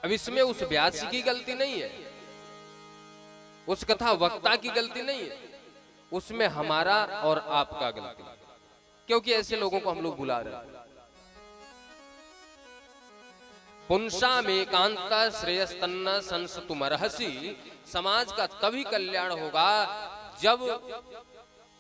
अब इसमें उस व्यास की गलती नहीं है, उस कथा वक्ता की गलती नहीं है, उसमें हमारा और आपका गलती, क्योंकि ऐसे लोगों को हम लोग बुला रहे हैं। पुंसा में कांता श्रेयस्तन्न संसतुमर्हसि, समाज का तभी कल्याण होगा जब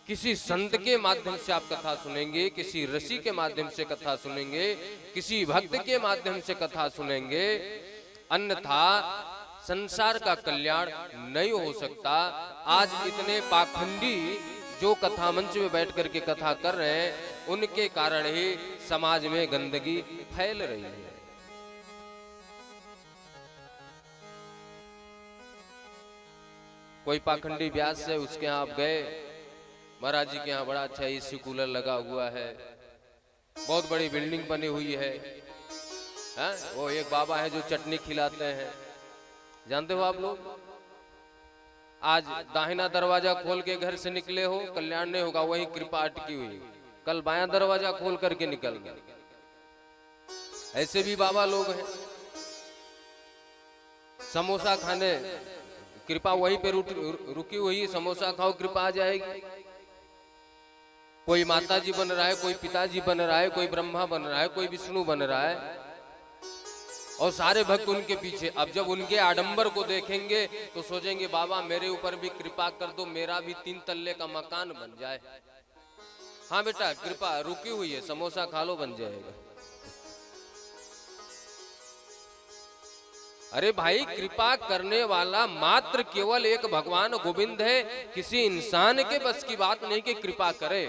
किसी संत के माध्यम से आप कथा सुनेंगे, किसी ऋषि के माध्यम से कथा सुनेंगे, किसी भक्त के माध्यम से कथा सुनेंगे, अन्यथा संसार का कल्याण नहीं हो सकता। आज इतने पाखंडी जो कथा मंच में बैठ करके कथा कर रहे हैं, उनके कारण ही समाज में गंदगी फैल रही है। कोई पाखंडी व्यास है, उसके यहाँ आप गए, महाराज जी के यहाँ बड़ा अच्छा एसी कूलर लगा हुआ है, बहुत बड़ी बिल्डिंग बनी हुई है, वो एक बाबा है जो चटनी खिलाते हैं, जानते हो आप लोग। आज दाहिना दरवाजा खोल के घर से निकले हो, कल्याण नहीं होगा, वही कृपा अटकी हुई, कल बायां दरवाजा खोल करके निकल गए। ऐसे भी बाबा लोग हैं। समोसा खाने, कृपा वहीं पे रुकी हुई, समोसा खाओ कृपा आ जाएगी। कोई माता जी बन रहा है, कोई पिताजी बन रहा है, कोई ब्रह्मा बन रहा है, कोई विष्णु बन रहा है, और सारे भक्त उनके पीछे। अब जब उनके आडंबर को देखेंगे तो सोचेंगे बाबा मेरे ऊपर भी कृपा कर दो, मेरा भी 3 तल्ले का मकान बन जाए। हाँ बेटा कृपा रुकी हुई है, समोसा खा लो बन जाएगा। अरे भाई, कृपा करने वाला मात्र केवल एक भगवान गोविंद है, किसी इंसान के बस की बात नहीं कि कृपा करे।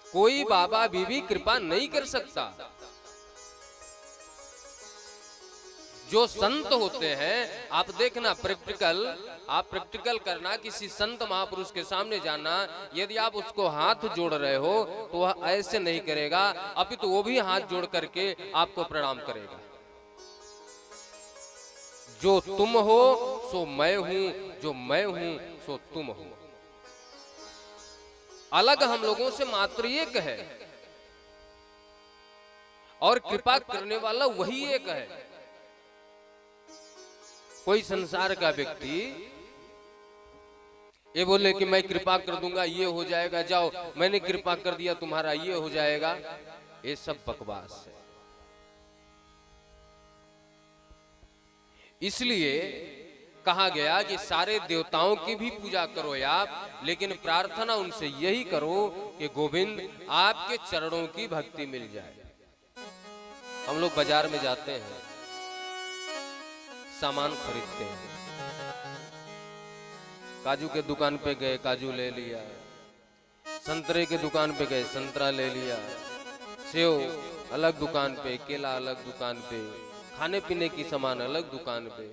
कोई बाबा बीबी कृपा नहीं कर सकता। जो संत होते हैं, आप देखना आप प्रैक्टिकल करना, किसी संत महापुरुष के सामने जाना, यदि आप उसको हाथ जोड़ रहे हो तो वह ऐसे नहीं करेगा, अपितु वो भी हाथ जोड़ करके आपको प्रणाम करेगा। जो तुम हो सो मैं हूं, जो मैं हूं सो तुम हो। अलग हम लोगों से मात्र एक है, और कृपा करने वाला वही एक है। कोई संसार का व्यक्ति ये बोले कि मैं कृपा कर दूंगा, ये हो जाएगा, जाओ मैंने कृपा कर दिया तुम्हारा ये हो जाएगा, ये सब बकवास है। इसलिए कहा गया कि सारे देवताओं की भी पूजा करो आप, लेकिन प्रार्थना उनसे यही करो कि गोविंद आपके चरणों की भक्ति मिल जाए। हम लोग बाजार में जाते हैं, सामान खरीदते हैं, काजू के दुकान पे गए काजू ले लिया, संतरे के दुकान पे गए संतरा ले लिया, सेव अलग दुकान पे, केला अलग दुकान पे, खाने पीने की सामान अलग दुकान पे,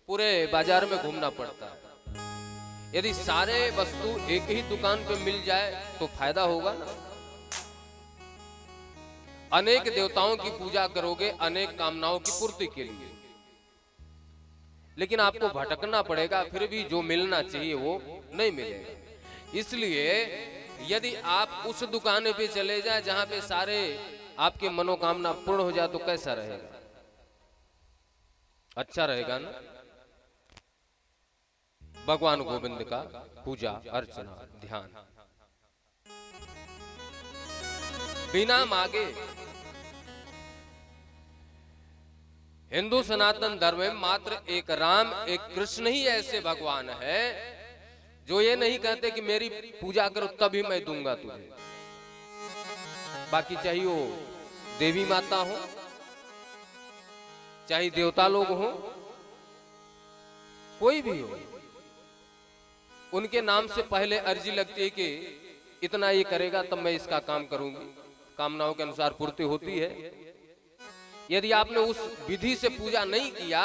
पूरे बाजार में घूमना पड़ता है। यदि सारे वस्तु एक ही दुकान पे मिल जाए तो फायदा होगा ना। अनेक देवताओं की पूजा करोगे अनेक कामनाओं की पूर्ति के लिए, लेकिन आपको भटकना पड़ेगा, फिर भी जो मिलना चाहिए वो नहीं मिलेगा। इसलिए यदि आप उस दुकान पे चले जाए जहां पे सारे आपके मनोकामना पूर्ण हो जाए तो कैसा रहेगा? अच्छा रहेगा ना। भगवान गोविंद का पूजा अर्चना ध्यान बिना मांगे। हिंदू सनातन धर्म में मात्र एक राम एक कृष्ण ही ऐसे भगवान है जो ये नहीं कहते कि मेरी पूजा करो तभी मैं दूंगा तुझे। बाकी चाहिए वो देवी माता हो, चाहे देवता लोग हो, कोई भी हो, उनके नाम से पहले अर्जी लगती है कि इतना ये करेगा तब मैं इसका काम करूंगी। कामनाओं के अनुसार पूर्ति होती है। यदि आपने उस विधि से पूजा नहीं किया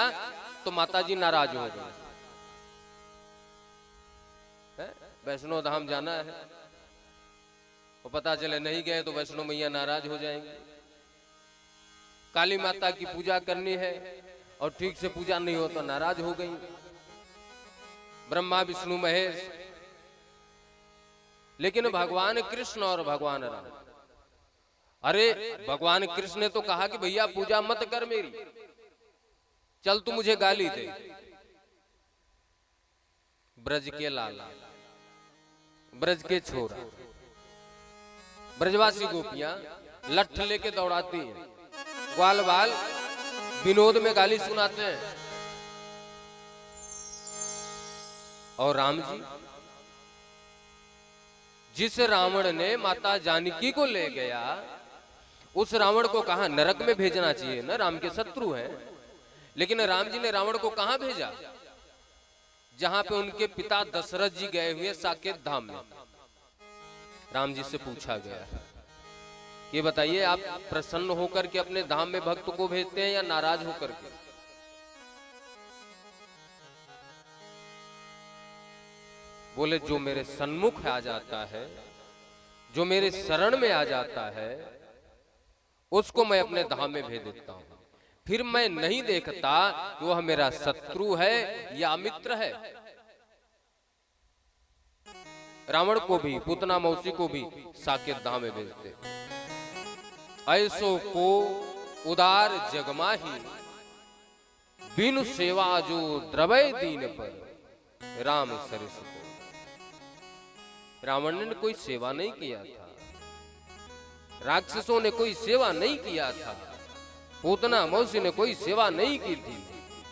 तो माताजी नाराज हो गई। वैष्णो धाम जाना है और पता चले नहीं गए तो वैष्णो मैया नाराज हो जाएंगे। काली माता की पूजा करनी है और ठीक से पूजा नहीं हो तो नाराज हो गई। ब्रह्मा विष्णु महेश, लेकिन भगवान कृष्ण और भगवान राम, अरे भगवान कृष्ण ने तो कहा कि भैया पूजा मत कर मेरी, चल तू मुझे गाली दे। ब्रज के लाला, ब्रज के छोरा, ब्रजवासी गोपियां लठ लेके दौड़ाती हैं, ग्वाल बाल विनोद में गाली सुनाते हैं। और राम जी, जिस रावण ने माता जानकी को ले गया, उस रावण को कहां नरक में भेजना चाहिए ना, राम के शत्रु हैं। लेकिन राम जी ने रावण को कहां भेजा? जहां पे उनके पिता दशरथ जी गए हुए साकेत धाम में। राम जी से पूछा गया, ये बताइए आप प्रसन्न होकर के अपने धाम में भक्त को भेजते हैं या नाराज होकर के? बोले जो मेरे सन्मुख आ जाता है, जो मेरे शरण में आ जाता है, उसको मैं अपने धाम में भेज देता हूं। फिर मैं नहीं देखता कि वह मेरा शत्रु है या मित्र है। रावण को भी, पूतना मौसी को भी साकेत धाम में भेजते। ऐसो को उदार जगमाही, बिनु सेवा जो द्रवय दीन पर, राम सरिस को। रावण ने कोई सेवा नहीं किया था, राक्षसों ने कोई सेवा नहीं किया था, पूतना मौसी ने कोई सेवा नहीं की थी,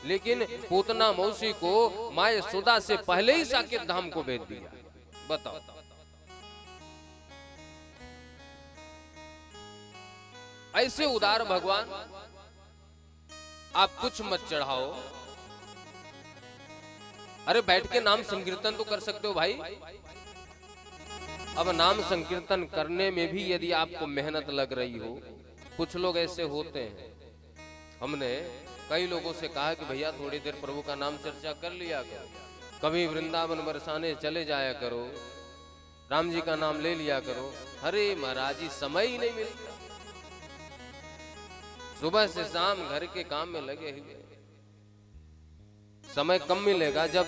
लेकिन पूतना मौसी को माय सुदा से पहले ही साकेत धाम को भेज दिया। बताओ, ऐसे उदार भगवान, आप कुछ मत चढ़ाओ। अरे बैठ के नाम संकीर्तन तो कर सकते हो भाई। अब नाम संकीर्तन करने में भी यदि आपको मेहनत लग रही हो, कुछ लोग ऐसे होते हैं। हमने कई लोगों से कहा कि भैया थोड़ी देर प्रभु का नाम चर्चा कर लिया करो, कभी वृंदावन बरसाने चले जाया करो, राम जी का नाम ले लिया करो। अरे महाराज जी, समय ही नहीं मिलता, सुबह से शाम घर के काम में लगे हुए, समय कम मिलेगा। जब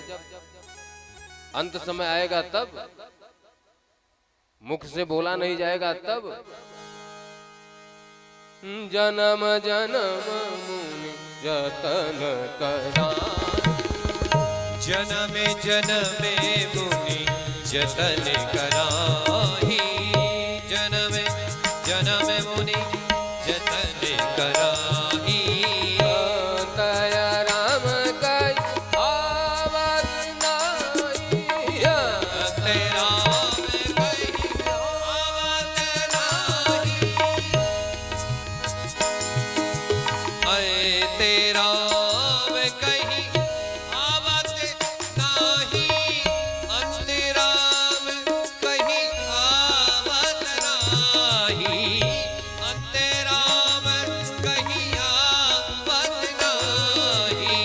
अंत समय आएगा तब, मुख से बोला नहीं जाएगा तब। जन्म जन्म मुनि जतन करा, जन्मे जन्मे मुनि जतन कराही, जन्मे जन्मे मुनि जतन कराही। दया राम कई आवत नाई, तेरा कहीं आवत नाही, अरे तेरा कहीं आवत नाही, अंतराम कहीं आवत नाही, अंतराम कहीं आवत नाही।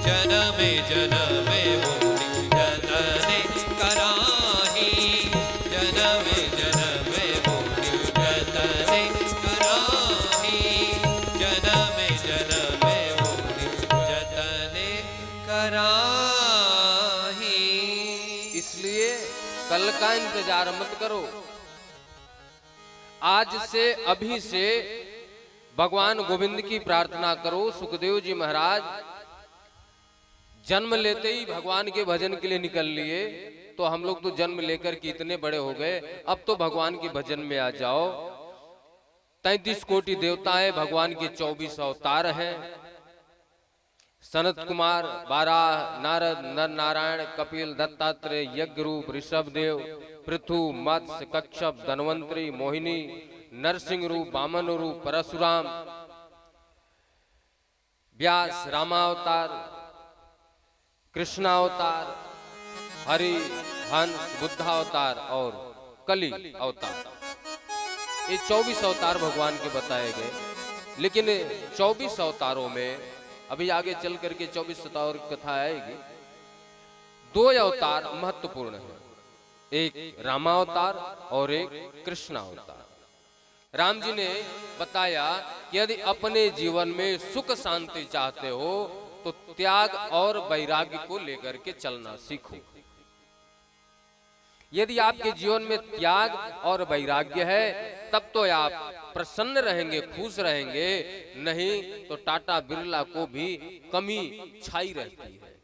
जन्मे जन्मे मुनि जतन कराही, जन्मे जन्मे मुनि जतन कराही, जन्मे जन्मे मुनि जतन कराही। इसलिए कल का इंतजार मत करो, आज से अभी से भगवान गोविंद की प्रार्थना करो। सुखदेव जी महाराज जन्म लेते ही भगवान के भजन के लिए निकल लिए, तो हम लोग तो जन्म लेकर के इतने बड़े हो गए, अब तो भगवान के भजन में आ जाओ। 33 कोटि देवता है, भगवान के 24 अवतार हैं। सनत कुमार, बाराह, नारद, नर नारायण, कपिल, दत्तात्रेय, यज्ञ रूप, ऋषभदेव, पृथु, मत्स्य, कच्छप, धन्वंतरी, मोहिनी, नरसिंह रूप, वामन रूप, परशुराम, व्यास, रामावतार, कृष्णावतार, हरि, हंस, बुद्धावतार और कली अवतार। ये 24 अवतार भगवान के बताए गए। लेकिन 24 अवतारों में अभी आगे चल करके 24 अवतार की कथा आएगी। 2 अवतार महत्वपूर्ण हैं, एक रामावतार और एक कृष्णावतार। राम जी ने बताया कि यदि अपने जीवन में सुख शांति चाहते हो तो त्याग और वैराग्य को लेकर के चलना सीखो। यदि आपके जीवन में त्याग और वैराग्य है तब तो आप प्रसन्न रहेंगे, खुश रहेंगे, नहीं तो टाटा बिरला को भी कमी छाई रहती है।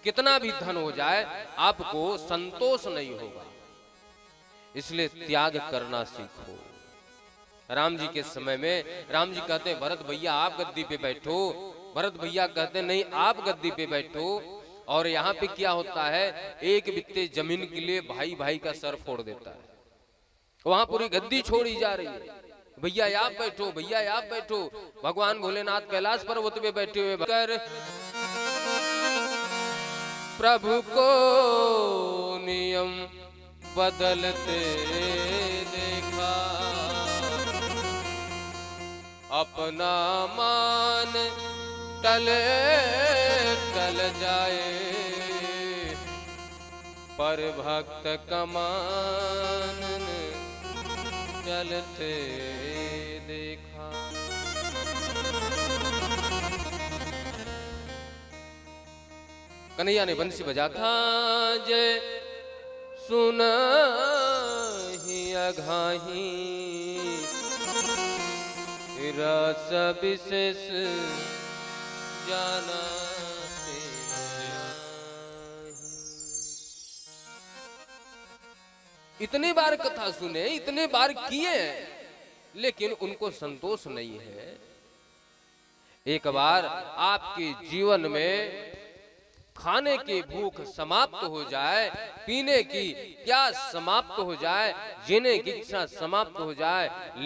कितना भी धन हो जाए आपको संतोष नहीं होगा, इसलिए त्याग करना सीखो। राम जी के समय में राम जी कहते हैं भरत भैया आप गद्दी पे बैठो, भरत भैया कहते हैं नहीं आप गद्दी पे बैठो। और यहाँ पे क्या होता है, एक बित्ते जमीन के लिए भाई भाई का सर फोड़ देता है, वहां पूरी गद्दी छोड़ी जा रही है। भैया आप बैठो, भैया आप बैठो। भगवान भोलेनाथ कैलाश पर्वत पे बैठे हुए कर प्रभु को नियम बदलते देखा, अपना मान टले टल जाए, पर भक्त कमान चलते देखा। कन्हैया ने बंसी बजा जय सुन ही अघाही, रस विशेष जाना ते जाहि। इतनी बार कथा सुने, इतने बार किए, लेकिन उनको संतोष नहीं है। एक बार आपके जीवन में खाने की भूख समाप्त हो जाए, पीने की प्यास समाप्त हो जाए, जीने की इच्छा समाप्त हो जाए,